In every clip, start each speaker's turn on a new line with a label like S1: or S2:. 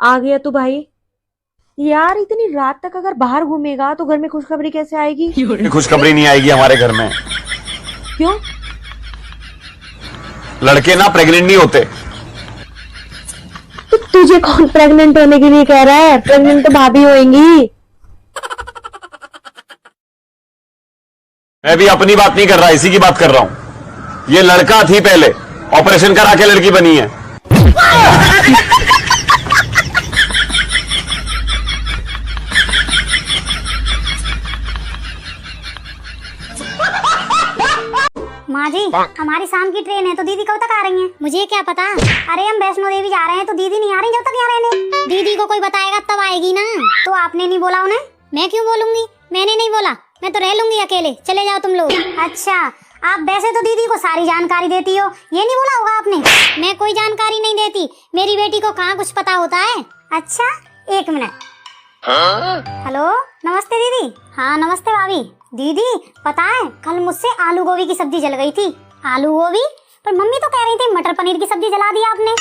S1: आ गया तू भाई। यार इतनी रात तक अगर बाहर घूमेगा तो घर में खुशखबरी कैसे आएगी?
S2: खुशखबरी नहीं आएगी हमारे घर में।
S1: क्यों?
S2: लड़के ना प्रेग्नेंट नहीं होते।
S1: तो तुझे कौन प्रेग्नेंट होने के लिए कह रहा है? प्रेग्नेंट तो भाभी होंगी।
S2: मैं भी अपनी बात नहीं कर रहा, इसी की बात कर रहा हूं। ये लड़का थी पहले, ऑपरेशन करा के लड़की बनी है।
S3: माँ जी, हमारी शाम की ट्रेन है तो दीदी कब तक आ रही हैं? मुझे क्या पता। अरे हम वैष्णो देवी जा रहे हैं तो दीदी नहीं आ रही जब तक यहाँ रहने। दीदी को कोई बताएगा तब आएगी ना। तो आपने नहीं बोला उन्हें? मैं क्यों बोलूंगी? मैंने नहीं बोला, मैं तो रह लूंगी अकेले। चले जाओ तुम लोग। अच्छा, आप वैसे तो दीदी को सारी जानकारी देती हो, ये नहीं बोला होगा आपने? मैं कोई जानकारी नहीं देती, मेरी बेटी को कहाँ कुछ पता होता है। अच्छा, एक मिनट। हेलो, नमस्ते दीदी। हाँ नमस्ते भाभी। दीदी पता है कल मुझसे आलू गोभी की सब्जी जल गई थी। आलू गोभी? पर मम्मी तो कह रही थी मटर पनीर की सब्जी जला दी आपने।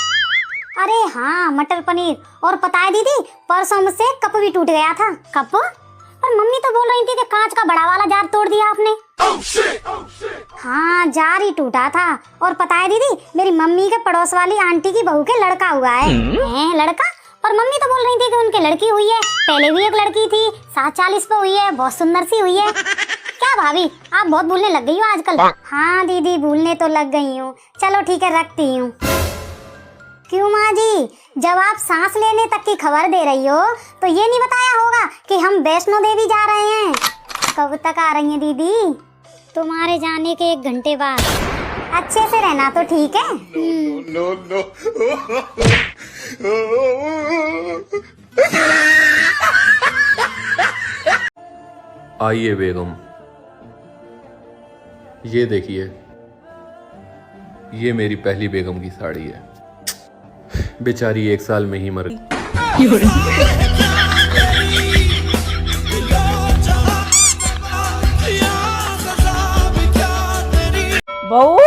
S3: अरे हाँ, मटर पनीर। और पता है दीदी, परसों मुझसे कप भी टूट गया था। कप? पर मम्मी तो बोल रही थी कि कांच का बड़ा वाला जार तोड़ दिया आपने। हाँ, जार ही टूटा था। और पता है दीदी, मेरी मम्मी के पड़ोस वाली आंटी की बहू के लड़का हुआ है। लड़का? पर मम्मी तो बोल रही थी कि उनके लड़की हुई है। पहले भी एक लड़की थी, 7-40 पे हुई है, बहुत सुंदर सी हुई है। क्या भाभी, आप बहुत भूलने लग गई हो आजकल। हाँ दीदी, भूलने तो लग गई हूँ। चलो ठीक है, रखती हूँ। क्यों माँ जी, जब आप सांस लेने तक की खबर दे रही हो तो ये नहीं बताया होगा कि हम वैष्णो देवी जा रहे हैं? कब तक आ रही हैं दीदी? तुम्हारे जाने के 1 घंटे बाद। अच्छे से रहना तो ठीक है।
S4: आइए बेगम, ये देखिए, ये मेरी पहली बेगम की साड़ी है। बेचारी 1 साल में ही मर गई।
S5: बहू,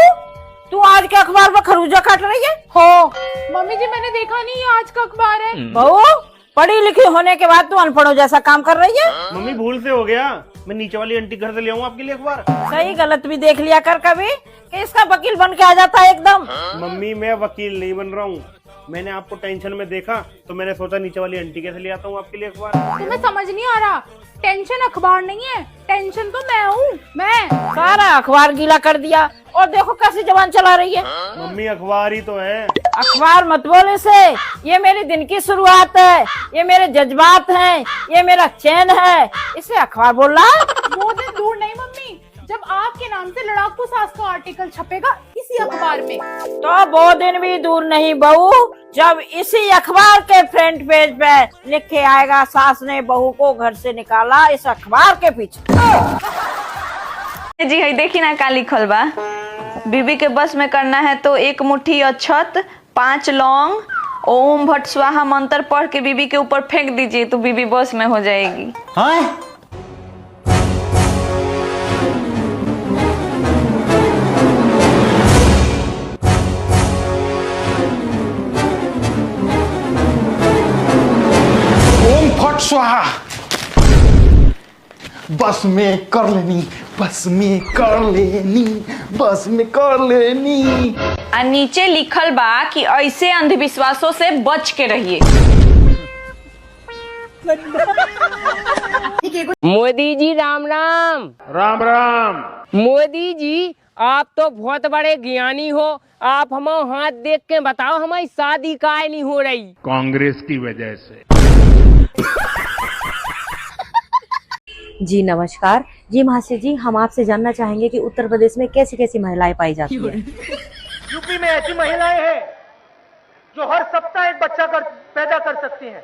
S5: तू आज के अखबार में खरूजा काट रही है?
S6: हो मम्मी जी, मैंने देखा नहीं आज का अखबार है।
S5: बहू, पढ़ी लिखी होने के बाद तू अनपढ़ों जैसा काम कर रही है।
S7: मम्मी भूल से हो गया, मैं नीचे वाली आंटी घर से ले आऊँ आपके लिए अखबार।
S5: सही गलत भी देख लिया कर कभी, कि इसका वकील बन के आ जाता है एकदम।
S7: मम्मी मैं वकील नहीं बन रहा हूँ, मैंने आपको टेंशन में देखा तो मैंने सोचा नीचे वाली आंटी कैसे ले आता हूँ आपके लिए अखबार।
S6: तुम्हें समझ नहीं आ रहा, टेंशन अखबार नहीं है, टेंशन तो मैं हूँ। मैं
S5: सारा अखबार गीला कर दिया और देखो कैसी जबान चला रही है।
S7: मम्मी अखबार ही तो है।
S5: अखबार मत बोले से, ये मेरे दिन की शुरुआत है, ये मेरे जज्बात हैं, ये मेरा चैन है, इसे अखबार बोल रहा है।
S6: वो दिन दूर नहीं मम्मी, जब आपके नाम से लड़ाकू सास का आर्टिकल छपेगा इसी अखबार में।
S5: तो वो दिन भी दूर नहीं बहू, जब इसी अखबार के फ्रंट पेज पे लिख के आएगा, सास ने बहू को घर से निकाला इस अखबार के पीछे।
S8: जी है, देखी ना का लिखल बा। बीबी के बस में करना है तो 1 मुट्ठी अक्षत, 5 लौंग, ओम भट स्वाहा मंत्र पढ़ के बीबी के ऊपर फेंक दीजिए तो बीबी बस में हो जाएगी।
S7: हाँ?
S9: ओम फट स्वाहा। बस में कर लेनी, बस में कर लेनी, बस में कर लेनी।
S8: आ नीचे लिखल बा कि ऐसे अंधविश्वासों से बच के रहिए।
S10: मोदी जी राम राम।
S7: राम राम।
S10: मोदी जी, आप तो बहुत बड़े ज्ञानी हो, आप हम हाथ देख के बताओ हमारी शादी काहे नहीं हो रही?
S7: कांग्रेस की वजह से।
S1: जी नमस्कार। जी महाशय जी, हम आपसे जानना चाहेंगे कि उत्तर प्रदेश में कैसी कैसी महिलाएं पाई जाती हैं?
S11: यूपी में ऐसी महिलाएं हैं जो हर सप्ताह एक बच्चा पैदा कर सकती हैं।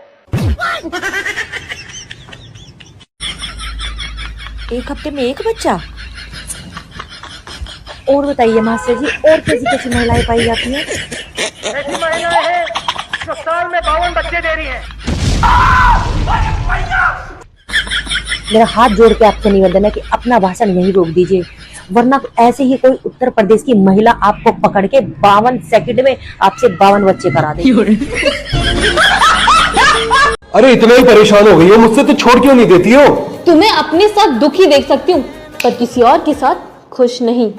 S1: 1 हफ्ते में 1 बच्चा? और बताइए महाशय जी, और कैसी कैसी महिलाएं पाई जाती हैं?
S11: ऐसी महिलाएं हैं जो साल में 52 बच्चे दे रही हैं।
S1: मेरा हाथ जोड़ के आपसे निवेदन है कि अपना भाषण यहीं रोक दीजिए, वरना ऐसे ही कोई उत्तर प्रदेश की महिला आपको पकड़ के 52 सेकंड में आपसे 52 बच्चे करा देगी।
S11: अरे इतना ही परेशान हो गई हो मुझसे तो छोड़ क्यों नहीं देती हो?
S12: तुम्हें अपने साथ दुखी देख सकती हूँ पर किसी और के साथ खुश नहीं।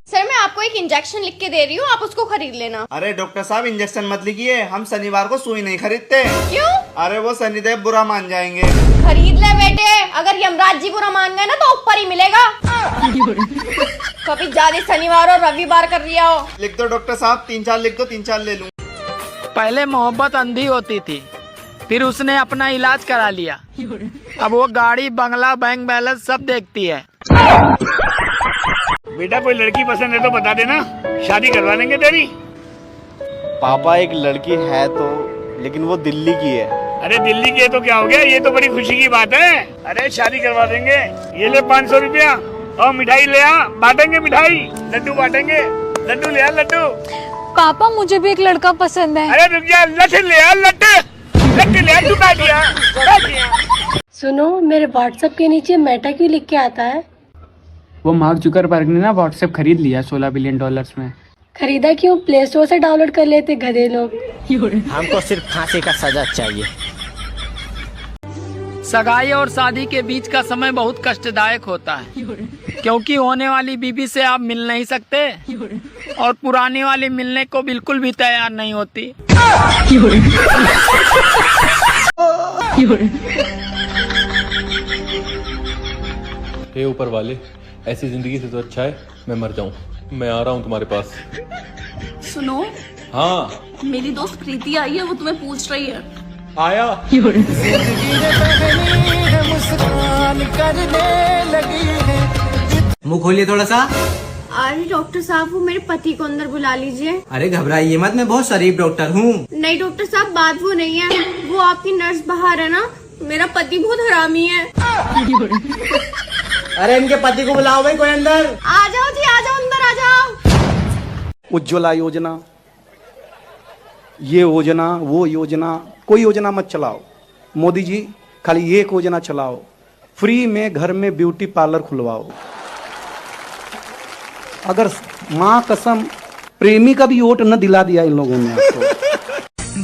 S13: सर मैं आपको एक इंजेक्शन लिख के दे रही हूँ, आप उसको खरीद लेना।
S14: अरे डॉक्टर साहब इंजेक्शन मत लिखिए, हम शनिवार को सुई नहीं खरीदते।
S13: क्यों?
S14: अरे वो शनिदेव बुरा मान जाएंगे।
S13: खरीद ले बेटे, अगर यमराज जी बुरा मान गए ना तो ऊपर ही मिलेगा। कभी ज्यादा शनिवार और रविवार कर रिया हो।
S14: लिख दो डॉक्टर साहब, 3-4 लिख दो, 3-4 ले लूं।
S15: पहले मोहब्बत अंधी होती थी, फिर उसने अपना इलाज करा लिया। अब वो गाड़ी, बंगला, बैंक बैलेंस सब देखती है।
S7: बेटा कोई लड़की पसंद है तो बता देना, शादी करवा देंगे तेरी।
S14: पापा एक लड़की है तो, लेकिन वो दिल्ली की है।
S7: अरे दिल्ली की है तो क्या हो गया, ये तो बड़ी खुशी की बात है। अरे शादी करवा देंगे। ये ले 500 रुपया और मिठाई ले आ, बांटेंगे मिठाई, लड्डू बांटेंगे। लड्डू ले आ, लड्डू।
S12: पापा मुझे भी एक लड़का पसंद है।
S7: अरे रुक जा, लड्डू ले आ, लड्डू ले आ, तू क्या किया?
S12: सुनो, मेरे व्हाट्सएप के नीचे मेटा क्यों लिख के आता है?
S15: वो मार्क जुकरबर्ग ने ना व्हाट्सएप खरीद लिया $16 बिलियन में।
S12: खरीदा क्यों? प्ले स्टोर से डाउनलोड कर लेते गधे लोग।
S15: हमको सिर्फ फांसी का सजा चाहिए। सगाई और शादी के बीच का समय बहुत कष्टदायक होता है, क्योंकि होने वाली बीबी से आप मिल नहीं सकते और पुरानी वाली मिलने को बिल्कुल भी तैयार नहीं होती।
S4: हे ऊपर वाले, ऐसी जिंदगी से तो अच्छा है मैं मर जाऊं। मैं आ रहा हूं तुम्हारे पास।
S12: सुनो,
S4: हाँ
S12: मेरी दोस्त प्रीति आई है, वो तुम्हें पूछ रही है।
S4: आया।
S15: मुंह खोलिए थोड़ा सा।
S13: अरे डॉक्टर साहब, वो मेरे पति को अंदर बुला लीजिए।
S15: अरे घबराइए मत, मैं बहुत शरीफ डॉक्टर हूँ।
S13: नहीं डॉक्टर साहब, बात वो नहीं है, वो आपकी नर्स बाहर है ना, मेरा पति बहुत हरामी है।
S15: अरे इनके पति को बुलाओ भाई, कोई अंदर।
S13: आ जाओ जी, आ जाओ, अंदर आ जाओ।
S7: उज्ज्वला योजना, ये योजना, वो योजना, कोई योजना मत चलाओ। मोदी जी खाली एक योजना चलाओ, फ्री में घर में ब्यूटी पार्लर खुलवाओ। अगर माँ कसम प्रेमी का भी वोट न दिला दिया इन लोगों ने आपको।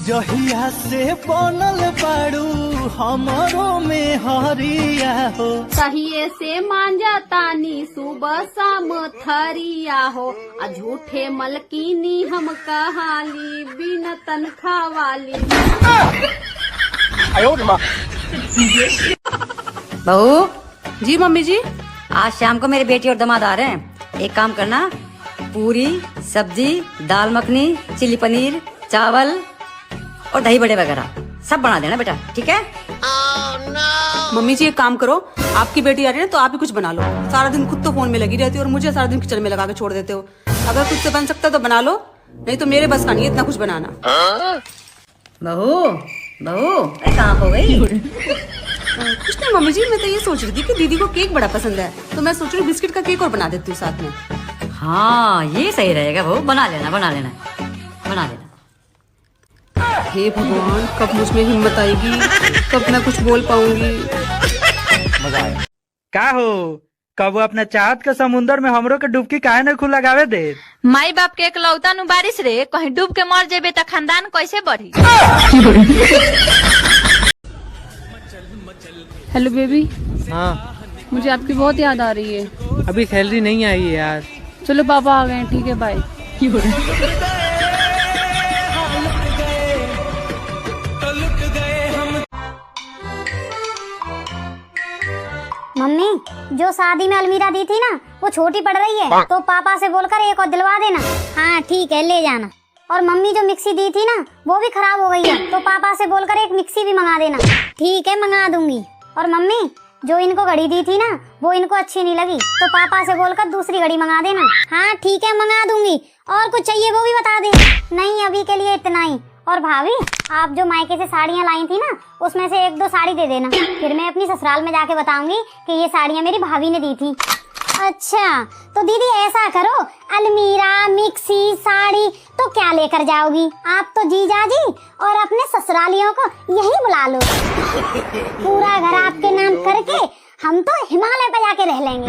S16: जहिया से बनल बाड़ू हमारो में हरिया हो,
S13: सहिए से मांजा तानी सुबह शाम थरिया हो, झूठे मलकीनी हम कहाली बिन तनखा वाली।
S1: बहू
S12: जी मम्मी जी।
S1: आज शाम को मेरी बेटी और दामाद आ रहे हैं, एक काम करना, पूरी सब्जी, दाल मखनी, चिली पनीर, चावल और दही बड़े वगैरह सब बना देना बेटा, ठीक है?
S12: मम्मी जी एक काम करो, आपकी बेटी आ रही है ना तो आप ही कुछ बना लो। सारा दिन खुद तो फोन में लगी रहती हो और मुझे सारा दिन किचन में लगा के छोड़ देते हो। अगर कुछ से बन सकता तो बना लो, नहीं तो मेरे बस का नहीं इतना कुछ बनाना।
S1: बहू बहू कहाँ हो गई?
S12: कुछ नहीं मम्मी जी, मैं तो ये सोच रही थी कि दीदी को केक बड़ा पसंद है, तो मैं सोच रही हूँ बिस्किट का केक और बना देती हूँ साथ में।
S1: हाँ ये सही रहेगा बहू, बना लेना बना लेना बना लेना।
S12: हे भगवान, कब मुझ में हिम्मत आएगी, कब मैं कुछ बोल पाऊंगी।
S15: मजा आया। का हो, कब वो अपना चाहत के समुंदर में हमरो के डुबकी काहे न खुद लगावे दे?
S8: माई बाप के एकलौता नु बारिश रे, कहीं डूब के मर जेबे त खानदान कैसे बढ़ी?
S12: Hello baby.
S15: हाँ
S12: मुझे आपकी बहुत याद आ रही है।
S15: अभी सैलरी नहीं आई है यार।
S12: चलो पापा आ गए, ठीक है बाय।
S3: मम्मी, जो शादी में अलमीरा दी थी ना वो छोटी पड़ रही है, तो पापा से बोलकर एक और दिलवा देना। हाँ ठीक है, ले जाना। और मम्मी जो मिक्सी दी थी ना वो भी खराब हो गई है, तो पापा से बोलकर एक मिक्सी भी मंगा देना। ठीक है, मंगा दूंगी। और मम्मी जो इनको घड़ी दी थी ना वो इनको अच्छी नहीं लगी, तो पापा से बोलकर दूसरी घड़ी मंगा देना। हाँ ठीक है, मंगा दूंगी। और कुछ चाहिए वो भी बता दे। नहीं अभी के लिए इतना ही। और भाभी, आप जो मायके से साड़ियाँ लाई थी ना उसमें से 1-2 साड़ी दे देना, फिर मैं अपनी ससुराल में जाके बताऊंगी कि ये साड़ियाँ मेरी भाभी ने दी थी। अच्छा तो दीदी ऐसा करो, अलमीरा, मिक्सी, साड़ी तो क्या लेकर जाओगी? आप तो जीजा जी और अपने ससुरालियों को यही बुला लो। पूरा घर आपके नाम करके हम तो हिमालय पे जाके रह लेंगे।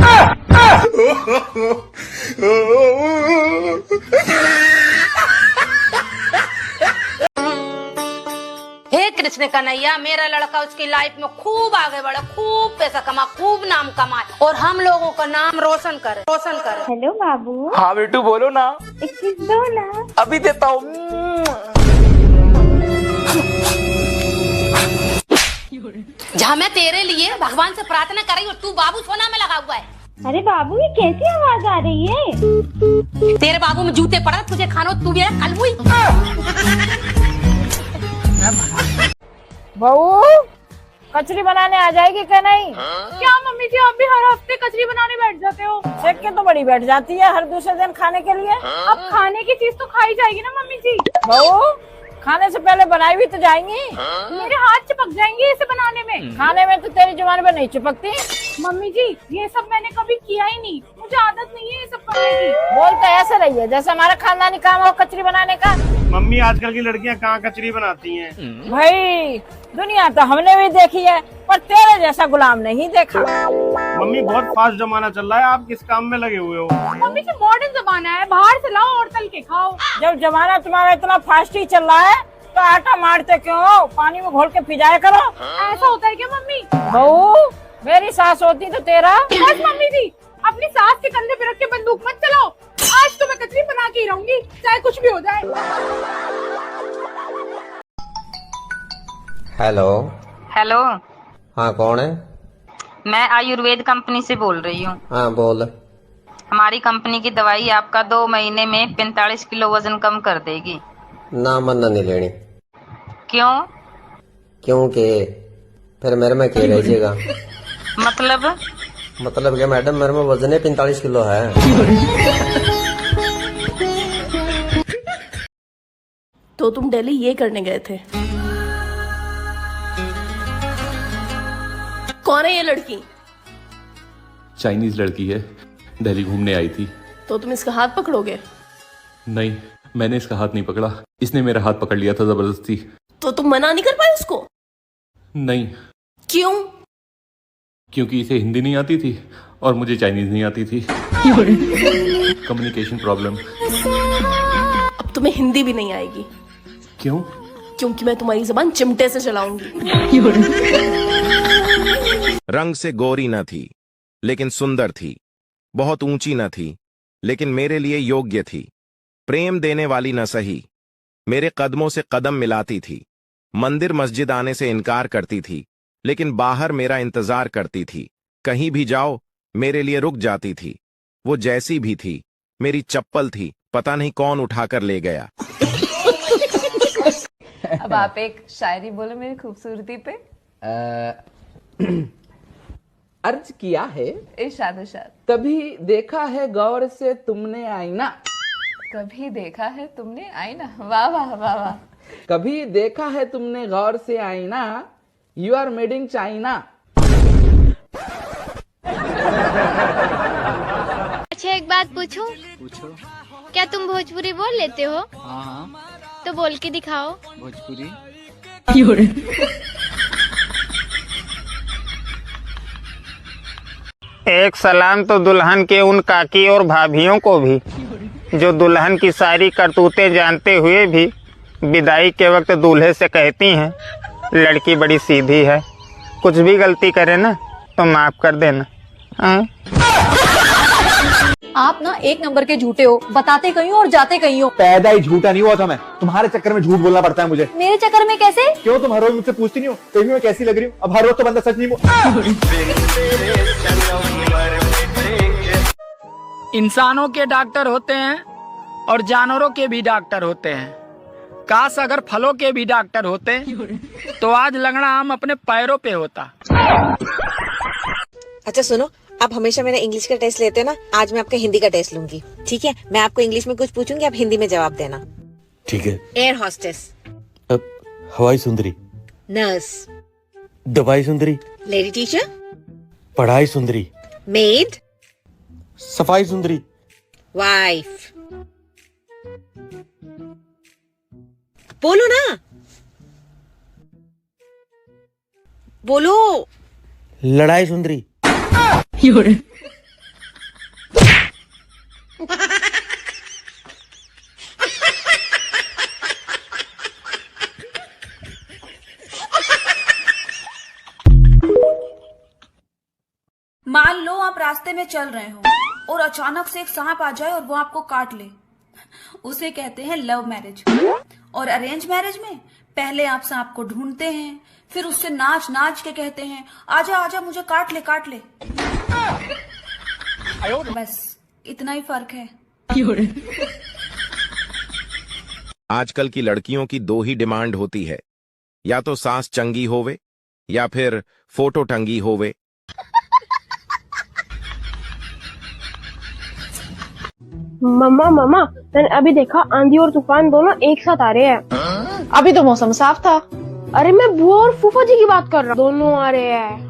S13: पूछने का नहीं है। मेरा लड़का उसकी लाइफ में खूब आगे बढ़े, खूब पैसा कमा, खूब नाम कमाए और हम लोगों का नाम रोशन करे।
S17: हेलो बाबू।
S15: हाँ बेटू बोलो ना।
S17: एक किस दो ना।
S15: अभी देता हूँ।
S13: जहाँ मैं तेरे लिए भगवान से प्रार्थना कर रही हूँ, तू बाबू सोना में लगा हुआ है।
S17: अरे बाबू ये कैसी आवाज आ रही है?
S13: तेरे बाबू में जूते पड़ा, तुझे खानो, तू भी कल हुई।
S5: बहू कचरी बनाने आ जाएगी क्या नहीं?
S6: क्या मम्मी जी आप भी हर हफ्ते कचरी बनाने बैठ जाते हो?
S5: सेक के तो बड़ी बैठ जाती है हर दूसरे दिन खाने के लिए।
S6: अब खाने की चीज तो खाई जाएगी ना मम्मी जी।
S5: बहू खाने से पहले बनाई भी तो जाएंगी।
S6: मेरे हाथ चिपक जाएंगे इसे बनाने में।
S5: खाने में तो तेरी जुबान पे नहीं चिपकती।
S6: मम्मी जी ये सब मैंने कभी किया ही नहीं, मुझे आदत नहीं है ये सब करने की।
S5: बोलते ऐसे रही है जैसे हमारा खानदानी काम हो कचरी बनाने का।
S11: मम्मी आजकल की लड़कियां कहाँ कचरी बनाती हैं?
S5: भाई दुनिया तो हमने भी देखी है पर तेरे जैसा गुलाम नहीं देखा।
S11: मम्मी बहुत फास्ट जमाना चल रहा है, आप किस काम में लगे हुए हो?
S6: मम्मी जी मॉडर्न जमाना है, बाहर से लाओ और तल के खाओ।
S5: जब जमाना तुम्हारा इतना फास्ट ही चल रहा है तो आटा मारते क्यों हो? पानी में घोल के भिजाया करो।
S6: ऐसा होता है क्या मम्मी?
S5: बहू मेरी सास होती तो तेरा।
S6: बस मम्मी जी अपनी सास के कंधे पे रख के बंदूक मत चलाओ। आज तो मैं कचरी बना के ही रहूंगी चाहे कुछ भी हो जाए।
S18: हेलो।
S19: हेलो।
S18: हाँ कौन है?
S19: मैं आयुर्वेद कंपनी से बोल रही हूँ।
S18: हाँ बोल।
S19: हमारी कंपनी की दवाई आपका 2 महीने में 45 किलो वजन कम कर देगी।
S18: ना मन नहीं लेनी।
S19: क्यों?
S18: क्योंकि फिर मेरे में क्या रहिएगा? मतलब क्या मैडम, मेरे में वजन 45 किलो है।
S20: तो तुम दिल्ली ये करने गए थे? कौन है ये लड़की?
S4: चाइनीज लड़की है, दिल्ली घूमने आई थी।
S20: तो तुम इसका हाथ पकड़ोगे?
S4: नहीं, मैंने इसका हाथ नहीं पकड़ा, इसने मेरा हाथ पकड़ लिया था जबरदस्ती।
S20: तो तुम मना नहीं कर पाए उसको?
S4: नहीं।
S20: क्यों?
S4: क्योंकि इसे हिंदी नहीं आती थी और मुझे चाइनीज नहीं आती थी। Communication problem.
S20: अब तुम्हें हिंदी भी नहीं आएगी।
S4: क्यों?
S20: क्योंकि मैं तुम्हारी जबान चिमटे से चलाऊंगी।
S21: रंग से गोरी न थी लेकिन सुंदर थी, बहुत ऊंची न थी लेकिन मेरे लिए योग्य थी, प्रेम देने वाली न सही, मेरे कदमों से कदम मिलाती थी, मंदिर मस्जिद आने से इनकार करती थी लेकिन बाहर मेरा इंतजार करती थी, कहीं भी जाओ मेरे लिए रुक जाती थी, वो जैसी भी थी, मेरी चप्पल थी, पता नहीं कौन उठाकर ले गया।
S8: अब आप एक शायरी बोलो मेरी खूबसूरती पे।
S22: अर्ज किया है
S8: इरशाद इरशाद।
S22: तभी देखा है गौर से तुमने आईना।
S8: कभी देखा है तुमने आईना। वाह वाह वाह वाह।
S22: कभी देखा है तुमने गौर से आईना, you are made in China.
S17: अच्छा एक बात पूछूं?
S22: पूछो।
S17: क्या तुम भोजपुरी बोल लेते हो?
S22: हाँ
S17: तो बोल के दिखाओ।
S22: भोजपुरी।
S23: एक सलाम तो दुल्हन के उन काकी और भाभियों को भी जो दुल्हन की सारी करतूतें जानते हुए भी विदाई के वक्त दूल्हे से कहती हैं लड़की बड़ी सीधी है, कुछ भी गलती करे ना तो माफ कर देना।
S24: आप ना एक नंबर के झूठे हो, बताते कहीं हो और जाते कहीं हो।
S9: पैदा ही झूठा नहीं हुआ था मैं, तुम्हारे चक्कर में झूठ बोलना पड़ता है मुझे।
S24: मेरे चक्कर में कैसे?
S9: क्यों तुम हर रोज मुझसे पूछती नहीं हो कभी मैं कैसी लग रही हूँ? अब हर रोज तो बंदा सच नहीं
S15: इंसानों के डॉक्टर होते हैं और जानवरों के भी डॉक्टर होते हैं। काश अगर फलों के भी डॉक्टर होते तो आज लंगड़ा आम अपने पैरों पे होता।
S25: अच्छा सुनो, आप हमेशा मेरा इंग्लिश का टेस्ट लेते हो ना, आज मैं आपका हिंदी का टेस्ट लूंगी, ठीक है? मैं आपको इंग्लिश में कुछ पूछूंगी, आप हिंदी में जवाब देना।
S26: ठीक है।
S25: Air hostess.
S26: हवाई सुंदरी।
S25: नर्स।
S26: दवाई सुंदरी।
S25: Lady teacher.
S26: पढ़ाई सुंदरी।
S25: मेड।
S26: सफाई सुंदरी।
S25: वाइफ। बोलो ना, बोलो।
S26: लड़ाई सुंदरी।
S24: रास्ते में चल रहे हो और अचानक से एक सांप आ जाए और वो आपको काट ले, उसे कहते हैं लव मैरिज। और अरेंज मैरिज में पहले आप सांप को ढूंढते हैं, फिर उससे नाच नाच के कहते हैं आजा आजा मुझे काट ले काट ले। बस इतना ही फर्क है।
S21: आजकल की लड़कियों की दो ही डिमांड होती है, या तो सास चंगी होवे या फिर फोटो टंगी होवे।
S17: मम्मा मम्मा मैंने अभी देखा आंधी और तूफान दोनों एक साथ आ रहे हैं।
S24: अभी तो मौसम साफ था।
S17: अरे मैं बुआ और फूफा जी की बात कर रहा हूँ, दोनों आ रहे हैं।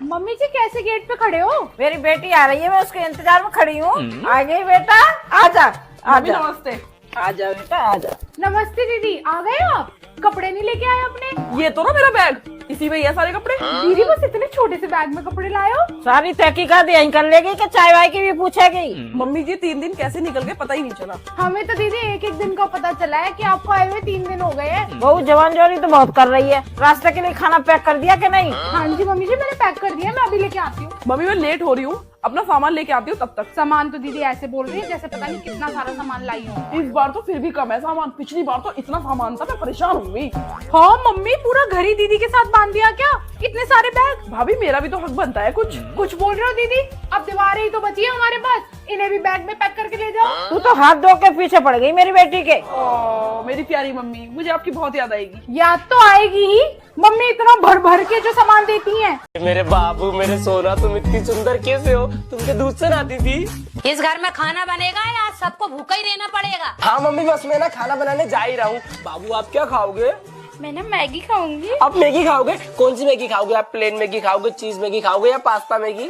S6: मम्मी जी कैसे गेट पे खड़े हो?
S5: मेरी बेटी आ रही है, मैं उसके इंतजार में खड़ी हूँ। आ गई बेटा, आजा आजा।
S6: नमस्ते।
S5: आजा बेटा आजा।
S6: नमस्ते दीदी, आ गए हो आप? कपड़े नहीं लेके आए अपने?
S24: ये तो ना मेरा बैग, इसी में ये सारे कपड़े।
S6: दीदी बस इतने छोटे से बैग में कपड़े लाए हो?
S5: सारी तहकीकात यहीं कर लेगी कि चाय वाय की भी पूछेगी?
S24: मम्मी जी 3 दिन कैसे निकल गए पता ही नहीं चला।
S6: हमें तो दीदी एक एक दिन का पता चला है कि आपको आए हुए 3 दिन हो गए हैं।
S5: बहू जवान जोरी तो बहुत कर रही है। रास्ते के लिए खाना पैक कर दिया कि नहीं?
S6: हाँ जी मम्मी जी मैंने पैक कर दिया, मैं अभी लेके आती हूँ।
S24: मम्मी मैं लेट हो रही हूँ, अपना सामान लेके आती हूँ तब तक।
S6: सामान तो दीदी ऐसे बोल रही है जैसे पता नहीं कितना सारा सामान लाई हो।
S24: इस बार तो फिर भी कम है सामान, पिछली बार तो इतना सामान था मैं परेशान हो गई।
S6: हाँ मम्मी पूरा घर ही दीदी के साथ बांध दिया क्या? इतने सारे बैग।
S24: भाभी मेरा भी तो हक बनता है कुछ।
S6: कुछ बोल रहे हो दीदी? अब दीवारें ही तो बची है हमारे पास, इन्हें भी बैग में पैक करके ले जाओ।
S5: तू तो हाथ धो के पीछे पड़ गई मेरी बेटी के।
S24: मेरी प्यारी मम्मी, मुझे आपकी बहुत याद आएगी।
S6: याद तो आएगी ही, मम्मी इतना भर भर के जो सामान देती हैं।
S1: मेरे बाबू मेरे सोना, तुम इतनी सुंदर कैसे हो? तुम तो दूध से नहाती थी।
S13: इस घर में खाना बनेगा या सबको भूखा ही रहना पड़ेगा?
S1: हाँ मम्मी, बस मैं ना खाना बनाने जा ही रहा हूँ। बाबू आप क्या खाओगे?
S13: मैं ना मैगी खाऊंगी।
S1: आप मैगी खाओगे? कौन सी मैगी खाओगे आप? प्लेन मैगी खाओगे, चीज मैगी खाओगे या पास्ता मैगी?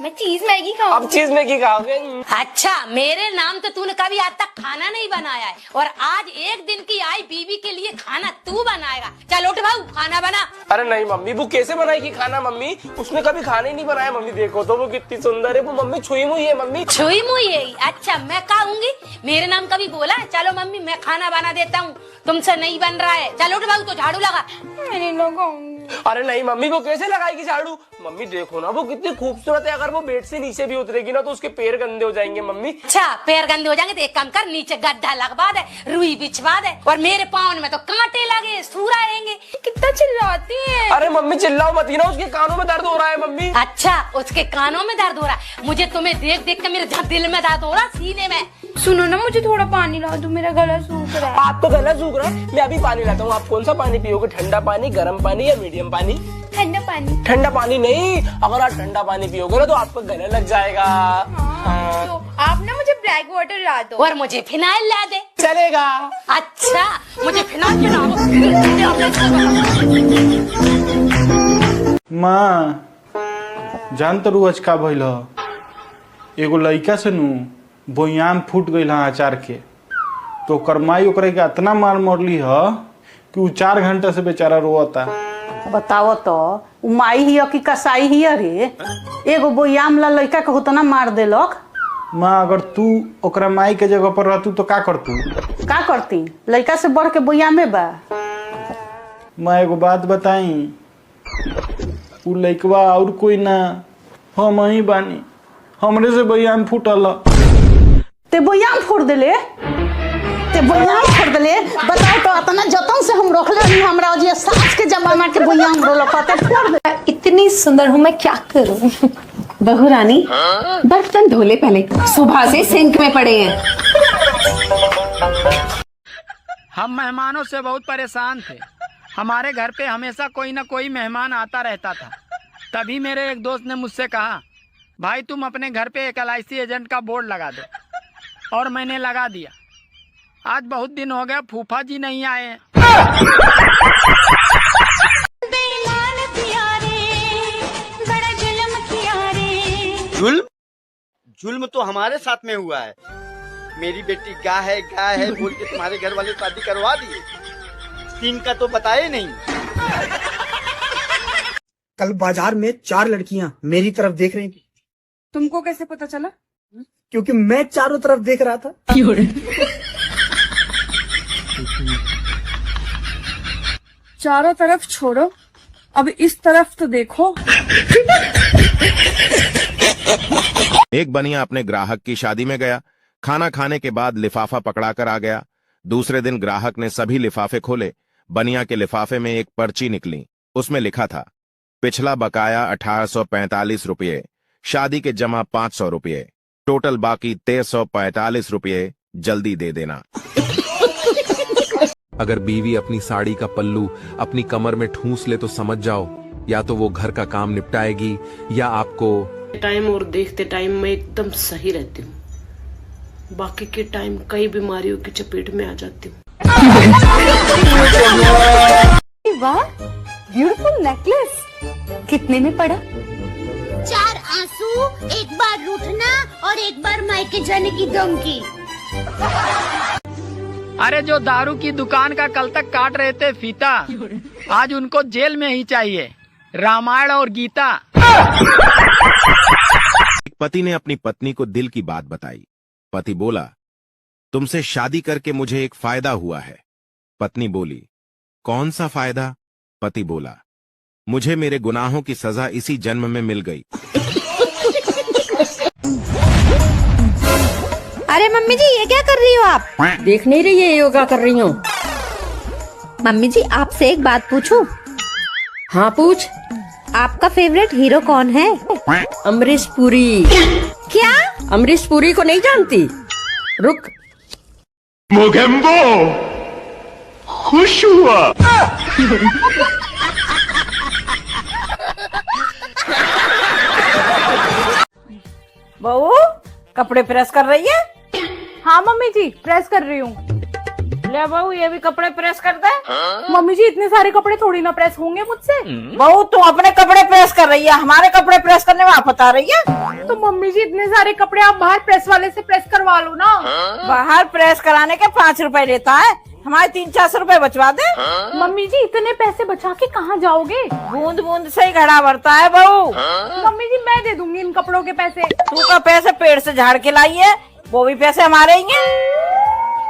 S13: मैं चीज मैगी खाऊंगी।
S1: आप चीज मैगी खाओगे?
S13: अच्छा, मेरे नाम तो तूने कभी आज तक खाना नहीं बनाया है और आज एक दिन की आई बीवी के लिए खाना तू बनाएगा। चल उठ भाऊ, खाना बना।
S1: अरे नहीं मम्मी, वो कैसे बनाएगी खाना? मम्मी उसने कभी खाना ही नहीं बनाया। मम्मी देखो तो वो कितनी सुंदर है। वो मम्मी छुई मुई है। मम्मी
S13: छुई मुई है? अच्छा मैं खाऊंगी, मेरे नाम कभी बोला है? चलो मम्मी मैं खाना बना देता हूँ, तुमसे नहीं बन रहा है। चल उठ भाऊ, तो झाड़ू लगा। मैंने लगाऊंगी।
S1: अरे नहीं मम्मी, वो कैसे लगाएगी झाड़ू? मम्मी देखो ना वो कितनी खूबसूरत है। अगर वो बेड से नीचे भी उतरेगी ना तो उसके पैर गंदे हो जाएंगे। मम्मी
S13: अच्छा पैर गंदे हो जाएंगे तो एक काम कर, नीचे गड्ढा लगवा दे, रुई बिछवा दे, और मेरे पाँव में तो कांटे लगे, सूरा आएंगे। कितना चिल्लाती है।
S1: अरे मम्मी चिल्लाओ मत ना, उसके कानों में दर्द हो रहा है। मम्मी
S13: अच्छा उसके कानों में दर्द हो रहा है? मुझे तुम्हें देख देख के मेरे दिल में दर्द हो रहा, सीने में। सुनो ना, मुझे थोड़ा पानी ला दो, मेरा गला सूख रहा है।
S1: आपका गला सूख रहा है? मैं अभी पानी लाता हूँ। आप कौन सा पानी पियोगे? ठंडा पानी, गर्म पानी या मीडियम पानी?
S13: ठंडा पानी।
S1: ठंडा पानी नहीं, अगर आप ठंडा पानी पियोगे ना तो आपका गला लग जाएगा।
S13: तो आप ना मुझे ब्लैक वाटर ला दो और मुझे फिनाइल ला दे।
S1: चलेगा।
S13: अच्छा मुझे फिनाइल पिलाओ।
S9: माँ जान तो रू का भइल ह, एगो लड़का से नु बोयाम फूट गई है अचार के, तो ओकर माई ओकरे के इतना मार मरली ह कि उ 4 घंटा से बेचारा रोता।
S12: बताओ तो माई ही कि कसाई ही रे? एगो बोयाम ला लड़का के उतना मार देलक।
S9: माँ अगर तू ओकरा माई के जगह पर रहतू तो का करतू?
S12: का करती? लड़का से बढ़ के बोयामे बा।
S9: माँ एगो बात बताई, उ लड़कवा और कोई ना, हम ही बानी, हमरे से बोयाम फूटल।
S12: ते बोयाम फोड़ देले? ते बोयाम फोड़ देले? बताओ तो इतना जतन से हम रोकले नहीं, हमरा जे सास के जमाना के बोयाम रोल पाते फोड़ दे।
S24: इतनी सुंदर हूँ मैं, क्या करूँ?
S2: बहू रानी बर्तन धोले पहले, सुबह से सिंक में पड़े हैं।
S15: हम मेहमानों से बहुत परेशान थे। हमारे घर पे हमेशा कोई ना कोई मेहमान आता रहता था। तभी मेरे एक दोस्त ने मुझसे कहा, भाई तुम अपने घर पे एक LIC एजेंट का बोर्ड लगा दो। और मैंने लगा दिया। आज बहुत दिन हो गए फूफा जी नहीं आए हैं।
S7: जुल्म तो हमारे साथ में हुआ है। मेरी बेटी गाय है बोल के तुम्हारे घर वाले शादी करवा दिए, 3 का तो बताए नहीं।
S10: कल बाजार में 4 लड़कियां मेरी तरफ देख रही थी।
S6: तुमको कैसे पता चला?
S10: क्योंकि मैं चारों तरफ देख रहा था।
S17: चारों तरफ छोड़ो, अब इस तरफ तो देखो।
S21: एक बनिया अपने ग्राहक की शादी में गया। खाना खाने के बाद लिफाफा पकड़ाकर आ गया। दूसरे दिन ग्राहक ने सभी लिफाफे खोले। बनिया के लिफाफे में एक पर्ची निकली। उसमें लिखा था, पिछला बकाया 1845 रुपये, शादी के जमा 500 रुपये, टोटल बाकी 1345 रुपये, जल्दी दे देना।
S4: अगर बीवी अपनी साड़ी का पल्लू अपनी कमर में ठूंस ले तो समझ जाओ, या तो वो घर का काम निपटाएगी या आपको।
S20: टाइम और देखते टाइम मैं एकदम सही रहती हूँ, बाकी के टाइम कई बीमारियों की चपेट में आ जाती हूँ।
S2: वाह, ब्यूटीफुल नेकलेस। कितने में पड़ा?
S13: 4 आंसू, एक बार रूठना और एक बार मायके जाने की धमकी।
S15: अरे जो दारू की दुकान का कल तक काट रहे थे फीता, आज उनको जेल में ही चाहिए, रामायण और गीता।
S21: एक पति ने अपनी पत्नी को दिल की बात बताई। पति बोला, तुमसे शादी करके मुझे एक फायदा हुआ है। पत्नी बोली, कौन सा फायदा? पति बोला, मुझे मेरे गुनाहों की सजा इसी जन्म में मिल गई।
S25: अरे मम्मी जी, ये क्या कर रही हो आप?
S5: देख नहीं रही है योगा कर रही हूँ।
S25: मम्मी जी, आपसे एक बात पूछूं?
S5: हाँ पूछ।
S25: आपका फेवरेट हीरो कौन है?
S5: अमरीश पुरी।
S25: क्या?
S5: अमरीश पुरी को नहीं जानती? रुक।
S3: मोगेम्बो खुश हुआ।
S5: बहू कपड़े प्रेस कर रही है?
S6: हाँ मम्मी जी, प्रेस कर रही हूँ।
S5: ले बहू, ये भी कपड़े प्रेस कर दे।
S6: मम्मी जी, इतने सारे कपड़े थोड़ी ना प्रेस होंगे मुझसे।
S5: बहू तू अपने कपड़े प्रेस कर रही है, हमारे कपड़े प्रेस करने में आफत आ रही है।
S6: तो मम्मी जी, इतने सारे कपड़े आप बाहर प्रेस वाले से प्रेस करवा लो ना।
S5: बाहर प्रेस कराने के 5 रुपए लेता है, हमारे 300-400 रुपए बचवा दे।
S6: मम्मी जी, इतने पैसे बचा के कहाँ जाओगे?
S5: बूंद बूंद से ही घड़ा भरता है बहू।
S6: मम्मी जी, मैं दे दूंगी इन कपड़ों के पैसे।
S5: तू का पैसे पेड़ से झाड़ के लाई है, वो भी पैसे हमारे ही हैं।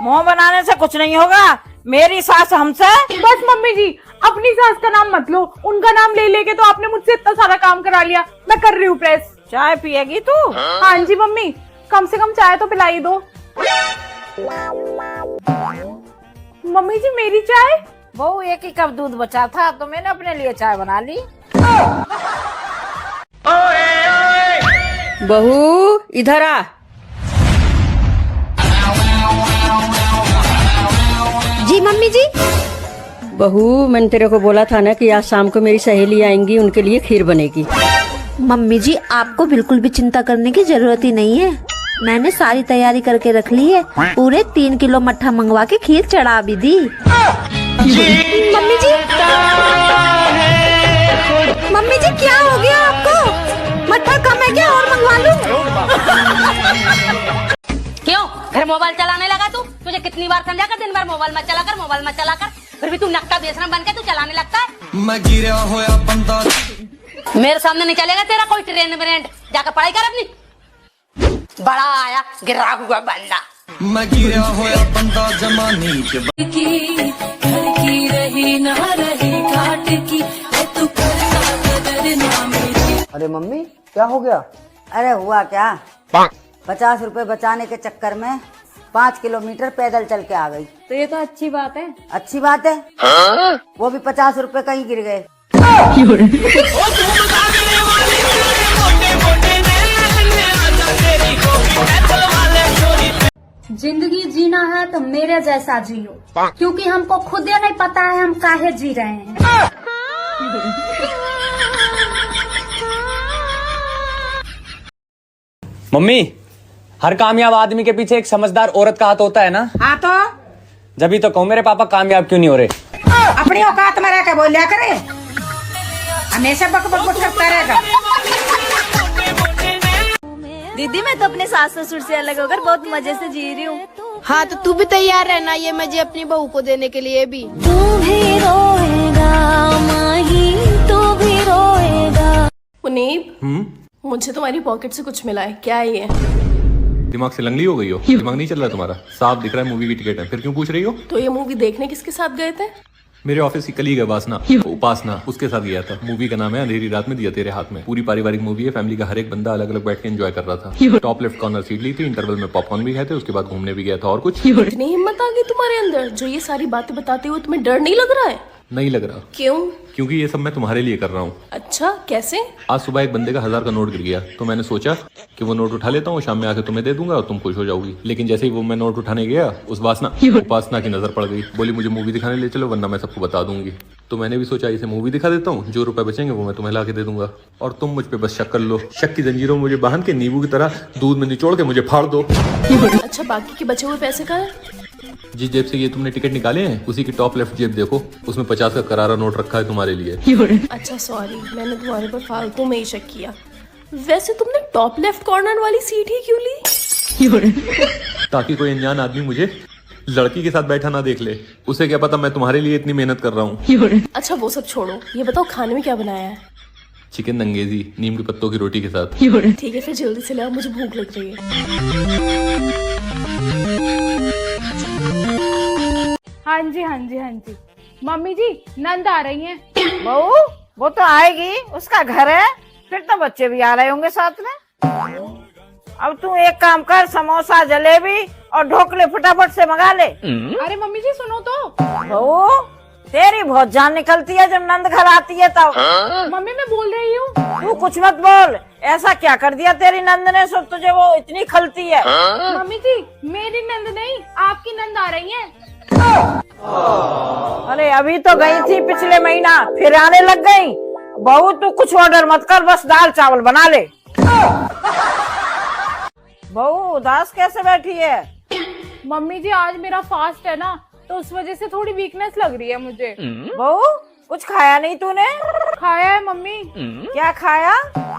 S5: मुंह बनाने से कुछ नहीं होगा, मेरी सास हमसे।
S6: बस मम्मी जी, अपनी सास का नाम मत लो, उनका नाम ले लेके तो आपने मुझसे इतना सारा काम करा लिया। मैं कर रही हूँ प्रेस।
S5: चाय पिएगी तू?
S6: हाँ जी मम्मी, कम से कम चाय तो पिलाई दो। मम्मी जी, मेरी चाय?
S5: बहू एक ही कप दूध बचा था तो मैंने अपने लिए चाय बना ली।
S11: बहू इधर आ।
S25: जी मम्मी जी।
S11: बहू, मैंने तेरे को बोला था ना कि आज शाम को मेरी सहेली आएंगी, उनके लिए खीर बनेगी।
S25: मम्मी जी, आपको बिल्कुल भी चिंता करने की जरूरत ही नहीं है, मैंने सारी तैयारी करके रख ली है। पूरे 3 किलो मट्ठा मंगवा के खीर चढ़ा भी दी। मम्मी जी, मम्मी जी क्या हो गया आपको? मट्ठा कम है क्या, और मंगवा लूं?
S13: क्यों फिर मोबाइल चलाने लगा तू? तुझे कितनी बार समझा कर, दिन भर मोबाइल मत चला कर, मोबाइल मत चला कर, फिर भी तू नक्का बेसरम बन के तू चलाने लगता है।
S3: मैं गिरा होया बंदा।
S13: मेरे सामने नहीं चलेगा तेरा कोई ट्रेंड ब्रेंड, जाकर पढ़ाई कर अपनी। बड़ा आया गिरा हुआ बंदा।
S3: मैं गिरा होया बंदा जमाने के
S20: घर की रही ना रही घाट की, तू करना कदर ना मेरी।
S14: अरे मम्मी, क्या हो गया?
S25: अरे हुआ क्या, 50 रुपए बचाने के चक्कर में 5 किलोमीटर पैदल चल के आ गई।
S17: तो ये तो अच्छी बात है।
S25: अच्छी बात है? वो भी 50 रुपए कहीं गिर गए।
S13: जिंदगी जीना है तो मेरे जैसा जियो, क्योंकि हमको खुद ही नहीं पता है हम काहे जी रहे हैं।
S16: मम्मी, हर कामयाब आदमी के पीछे एक समझदार औरत का हाथ होता है ना?
S5: हाँ तो
S16: जब तो कहूँ मेरे पापा कामयाब क्यों नहीं हो रहे?
S5: अपनी औकात में रह के बोलिया करे, हमेशा बक बक बक करता रहेगा।
S18: दीदी, मैं तो अपने सास ससुर से अलग होकर बहुत मजे से जी रही हूँ।
S17: हाँ तो तू भी तैयार रहना ये मजे अपनी बहू को देने के लिए भी।
S18: तू भी रोएगा माही, तू भी रोएगा।
S20: मुनीब, मुझे तुम्हारी पॉकेट से कुछ मिला है, क्या है ये?
S4: दिमाग से लंगली हो गई हो? दिमाग नहीं चल रहा तुम्हारा? साफ दिख रहा है मूवी की टिकट है, फिर क्यों पूछ रही हो?
S20: तो ये मूवी देखने किसके साथ गए थे?
S4: मेरे ऑफिस की कलीग है वासना, उपासना, उसके साथ गया था। मूवी का नाम है अंधेरी रात में दिया तेरे हाथ में। पूरी पारिवारिक मूवी है, फैमिली का हर एक बंदा अलग अलग बैठ के एंजॉय कर रहा था। टॉप लेफ्ट कॉर्नर सीट ली थी, इंटरवल में पॉपकॉर्न भी खाए थे, उसके बाद घूमने भी गया था। और कुछ
S20: इतनी हिम्मत आ गई तुम्हारे अंदर जो ये सारी बातें बताते हुए तुम्हें डर नहीं लग रहा है?
S4: नहीं लग रहा।
S20: क्यों?
S4: क्योंकि ये सब मैं तुम्हारे लिए कर रहा हूँ।
S20: अच्छा, कैसे?
S4: आज सुबह एक बंदे का 1000 का नोट गिर गया, तो मैंने सोचा कि वो नोट उठा लेता हूँ, शाम में आके तुम्हें दे दूंगा और तुम खुश हो जाओगी। लेकिन जैसे ही वो मैं नोट उठाने गया, उस उपासना की नजर पड़ गई। बोली मुझे मूवी दिखाने ले चलो वरना मैं सबको बता दूंगी। तो मैंने भी सोचा इसे मूवी दिखा देता हूँ, जो रुपए बचेंगे वो मैं तुम्हें ला के दे दूंगा और तुम मुझ पे बस शक कर लो। शक की जंजीरों में मुझे बांध के नींबू की तरह दूध में निचोड़ के मुझे फाड़ दो।
S20: अच्छा, बाकी के बचे हुए पैसे कहाँ हैं?
S4: जिस जेब से ये तुमने टिकट निकाले हैं उसी की टॉप लेफ्ट जेब देखो, उसमें 50 का करारा नोट रखा है तुम्हारे लिए।
S20: अच्छा सॉरी, मैंने तुम्हारे पर फालतू में ही शक किया। वैसे तुमने टॉप लेफ्ट कॉर्नर वाली सीट ही क्यों ली?
S4: ताकि कोई अनजान आदमी मुझे लड़की के साथ बैठा ना देख ले। उसे क्या पता मैं तुम्हारे लिए इतनी मेहनत कर रहा हूँ।
S20: अच्छा वो सब छोड़ो, ये बताओ खाने में क्या बनाया है?
S4: चिकन दंगेजी नीम के पत्तों की रोटी के साथ।
S20: ठीक है फिर जल्दी से लाओ, मुझे भूख लग रही है।
S6: हाँ जी हाँ जी हाँ जी। मम्मी जी नंद आ रही हैं।
S5: बहू वो तो आएगी, उसका घर है, फिर तो बच्चे भी आ रहे होंगे साथ में। अब तू एक काम कर, समोसा जलेबी और ढोकले फटाफट से मंगा ले।
S6: अरे मम्मी जी सुनो तो।
S5: बहू तेरी बहुत जान निकलती है जब नंद घर आती है तब।
S6: मम्मी मैं बोल रही हूँ।
S5: तू कुछ मत बोल। ऐसा क्या कर दिया तेरी नंद ने सो तुझे वो इतनी खलती है?
S6: मम्मी जी मेरी नंद नहीं, आपकी नंद आ रही है।
S5: अरे अभी तो गई थी पिछले महीना, फिर आने लग गई। बहू तू कुछ ऑर्डर मत कर, बस दाल चावल बना ले। बहू उदास कैसे बैठी है?
S6: मम्मी जी आज मेरा फास्ट है ना, तो उस वजह से थोड़ी वीकनेस लग रही है मुझे।
S5: बहू कुछ खाया नहीं तूने?
S6: खाया है मम्मी।
S5: क्या खाया?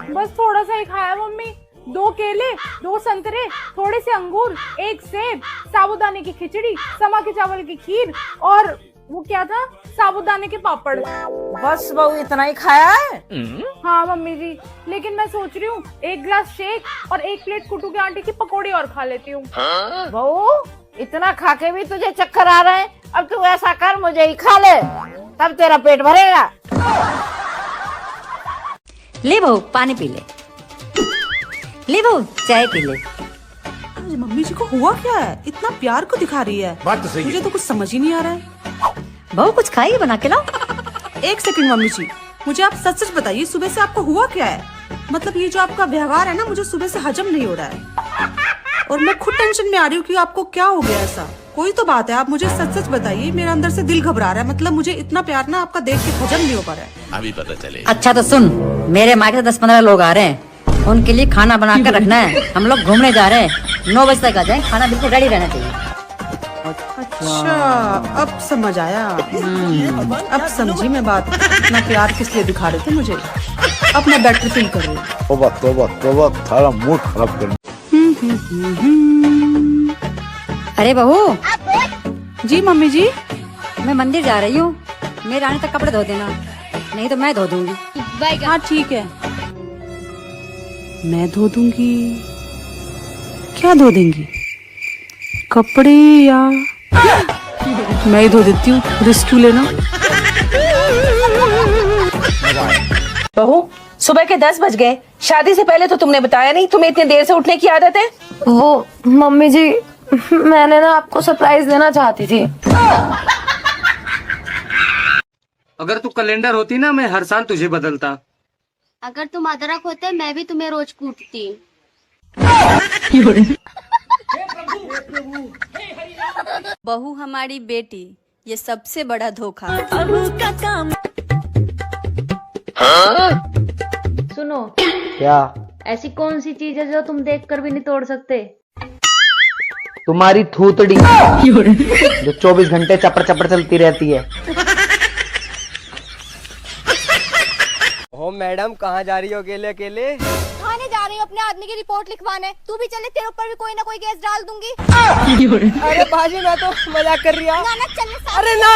S6: बस थोड़ा सा ही खाया मम्मी। 2 केले, 2 संतरे, थोड़े से अंगूर, 1 सेब, साबूदाने की खिचड़ी, समा के चावल की खीर और वो क्या था, साबूदाने के पापड़।
S5: बस बहू इतना ही खाया है?
S6: हाँ मम्मी जी, लेकिन मैं सोच रही हूँ 1 गिलास शेक और 1 प्लेट कुटू के आटे की पकौड़ी और खा लेती हूँ।
S5: बहू इतना खा के भी तुझे चक्कर आ रहे हैं? अब तू ऐसा कर मुझे ही खा ले, तब तेरा पेट भरेगा।
S11: ले बहू पानी पी ले, ले बहू चाय पी ले।
S12: मम्मी जी को हुआ क्या है, इतना प्यार को दिखा रही है?
S9: बात तो सही है।
S12: मुझे तो कुछ समझ ही नहीं आ रहा है।
S11: बहू कुछ खाइए, बना के लाओ।
S12: 1 सेकंड मम्मी जी, मुझे आप सच सच बताइए सुबह से आपको हुआ क्या है? मतलब ये जो आपका व्यवहार है ना, मुझे सुबह से हजम नहीं हो रहा है और मैं खुद टेंशन में आ रही हूँ कि आपको क्या हो गया ऐसा। कोई तो बात है, आप मुझे सच सच बताइए, मेरे अंदर से दिल घबरा रहा है। मतलब मुझे इतना प्यार ना आपका देख के हजम नहीं हो पा रहा है।
S21: अभी पता चले।
S11: अच्छा तो सुन, मेरे माँ के 10-15 लोग आ रहे हैं, उनके लिए खाना बना कर रखना है। हम लोग घूमने जा रहे हैं, 9 बजे तक आ जाए, खाना बिल्कुल रेडी रहना चाहिए।
S12: अच्छा अब समझ आया। अब समझी मैं बात, इतना प्यार किस लिए दिखा रहे थे मुझे। अब मैं बेटर फील कर रही हूँ।
S9: तोबा थारा मूड खराब कर।
S11: अरे बहू।
S12: जी मम्मी जी।
S11: मैं मंदिर जा रही हूँ, मेरे आने तक कपड़े धो देना, नहीं तो मैं धो दूंगी।
S12: हाँ ठीक है, मैं धो दूंगी। क्या धो देंगी, कपड़े या मैं ही धो देती हूँ, रिस्क क्यों लेना।
S1: बहू सुबह के 10 बज गए, शादी से पहले तो तुमने बताया नहीं तुम्हें इतनी देर से उठने की आदत है।
S17: वो मम्मी जी मैंने ना आपको सरप्राइज देना चाहती थी।
S16: अगर तू कैलेंडर होती ना, मैं हर साल तुझे बदलता।
S13: अगर तुम अदरक होते मैं भी तुम्हें रोज कूटती।
S18: बहू हमारी बेटी, ये सबसे बड़ा धोखा।
S17: सुनो
S14: क्या?
S17: ऐसी कौन सी चीज है जो तुम देखकर भी नहीं तोड़ सकते?
S14: तुम्हारी थूतड़ी जो 24 घंटे चपर चपर चलती रहती है। ओ मैडम कहाँ जा रही हो अकेले अकेले?
S13: थाने जा रही हूँ अपने आदमी की रिपोर्ट लिखवाने। तू भी चले, तेरे ऊपर भी कोई ना कोई केस डाल दूंगी।
S14: अरे बाजी मैं तो मजाक कर रही हूँ।
S13: ना चलने।
S14: अरे ना